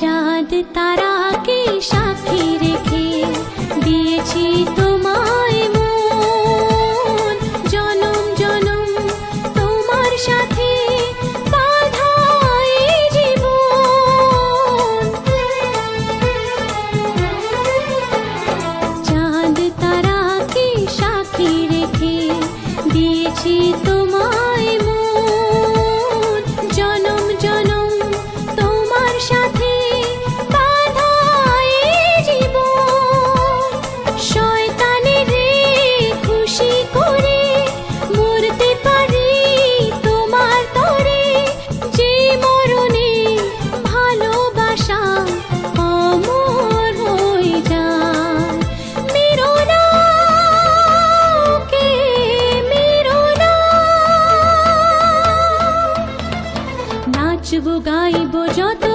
চাঁদ তারাকে সাক্ষী রেখে দিয়েছি তোমায় মন, জনম জনম তোমার সাথে বাঁধা এই জীবন। চাঁদ তারাকে সাক্ষী রেখে দিয়েছি তোমায় মন, জনম জনম তোমার সাথে বাঁধা এই জীবন। শয়তানের খুশি করে মরতে পারি তোমার তরে, যে মরণে ভালোবাসা অমর হয়ে যায়। মেরো না ওকে, মেরো না। নাচবো গাইবো যত